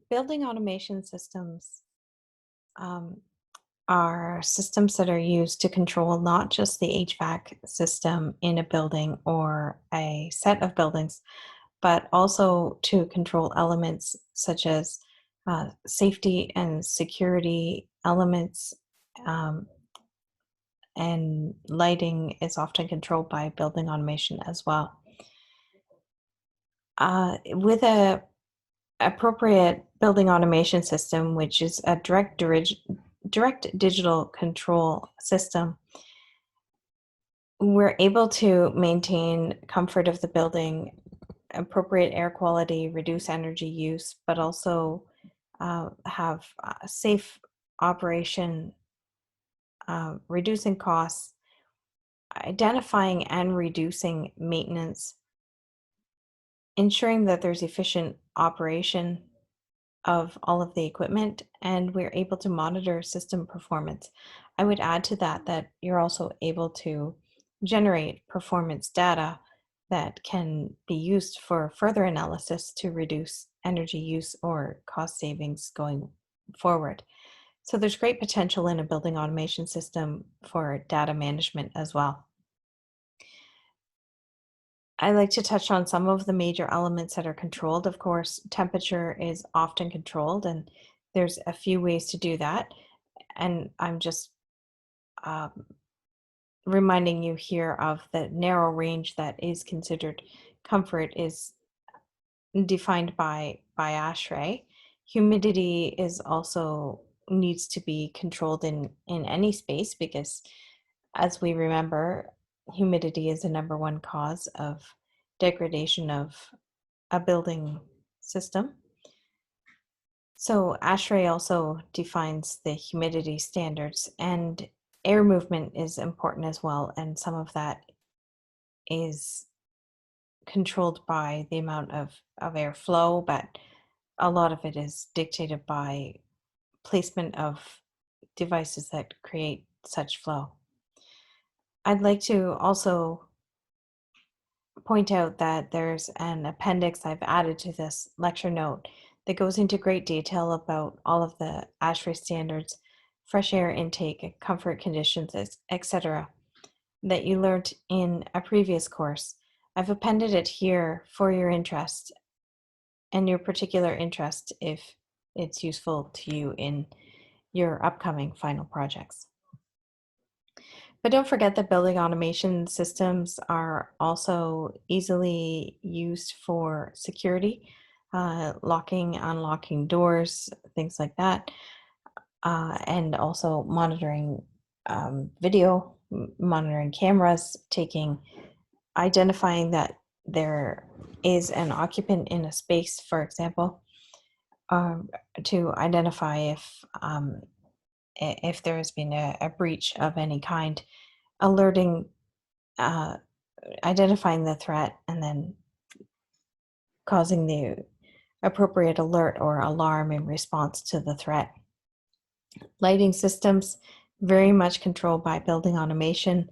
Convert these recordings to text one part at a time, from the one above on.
Building automation systems um, are systems that are used to control not just the HVAC system in a building or a set of buildings, but also to control elements such as safety and security elements. Um, and lighting is often controlled by building automation as well. With a appropriate building automation system, which is a direct digital control system, we're able to maintain comfort of the building, appropriate air quality, reduce energy use, but also have safe operation, reducing costs, identifying and reducing maintenance, ensuring that there's efficient operation of all of the equipment, and we're able to monitor system performance. I would add to that that you're also able to generate performance data that can be used for further analysis to reduce energy use or cost savings going forward. So there's great potential in a building automation system for data management as well. I like to touch on some of the major elements that are controlled. Of course, temperature is often controlled, and there's a few ways to do that. And I'm just um, reminding you here of the narrow range that is considered comfort is defined by ASHRAE. Humidity is also needs to be controlled in any space because, as we remember, humidity is the number one cause of degradation of a building system. So ASHRAE also defines the humidity standards, and air movement is important as well, and some of that is controlled by the amount of airflow, but a lot of it is dictated by placement of devices that create such flow. I'd like to also point out that there's an appendix I've added to this lecture note that goes into great detail about all of the ASHRAE standards, fresh air intake, comfort conditions, etc., that you learned in a previous course. I've appended it here for your interest and your particular interest if it's useful to you in your upcoming final projects. But don't forget that building automation systems are also easily used for security, locking, unlocking doors, things like that, and also monitoring video, monitoring cameras, identifying that there is an occupant in a space, for example, to identify if there has been a breach of any kind, alerting, uh, identifying the threat, and then causing the appropriate alert or alarm in response to the threat. Lighting systems, very much controlled by building automation.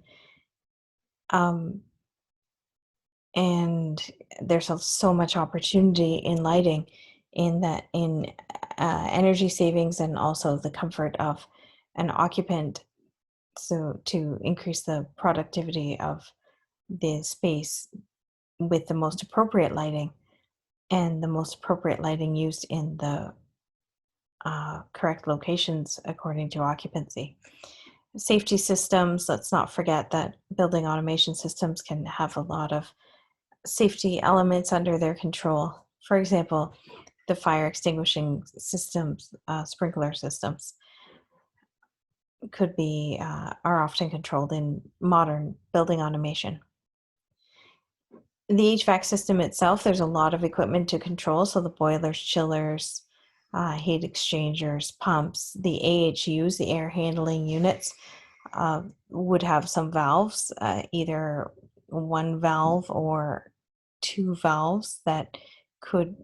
And there's so much opportunity in lighting in energy savings and also the comfort of an occupant, so to increase the productivity of the space with the most appropriate lighting and the most appropriate lighting used in the correct locations according to occupancy. Safety systems, let's not forget that building automation systems can have a lot of safety elements under their control. For example, the fire extinguishing systems, sprinkler systems are often controlled in modern building automation. The HVAC system itself, there's a lot of equipment to control. So the boilers, chillers, heat exchangers, pumps, the AHUs, the air handling units, would have some valves, either one valve or two valves that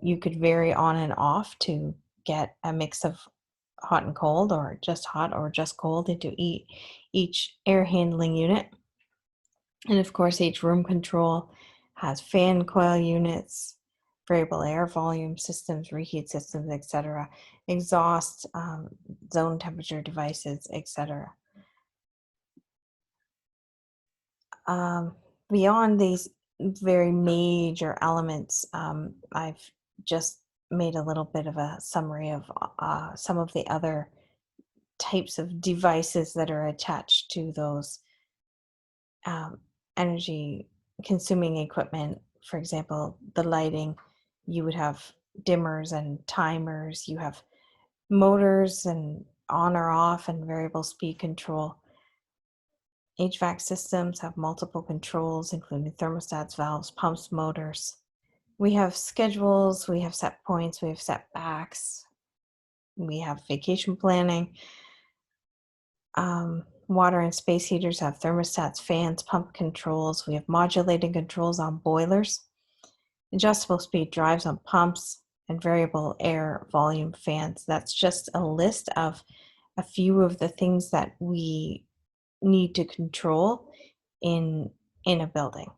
you could vary on and off to get a mix of hot and cold, or just hot or just cold into each air handling unit. And of course, each room control has fan coil units, variable air volume systems, reheat systems, etc., exhaust, zone temperature devices, etc. Um, Beyond these very major elements, I've just made a little bit of a summary of some of the other types of devices that are attached to those um, energy consuming equipment. For example, the lighting, you would have dimmers and timers, you have motors and on or off and variable speed control. HVAC systems have multiple controls, including thermostats, valves, pumps, motors. We have schedules, we have set points, we have setbacks, we have vacation planning. Water and space heaters have thermostats, fans, pump controls. We have modulating controls on boilers, adjustable speed drives on pumps, and variable air volume fans. That's just a list of a few of the things that we need to control in a building.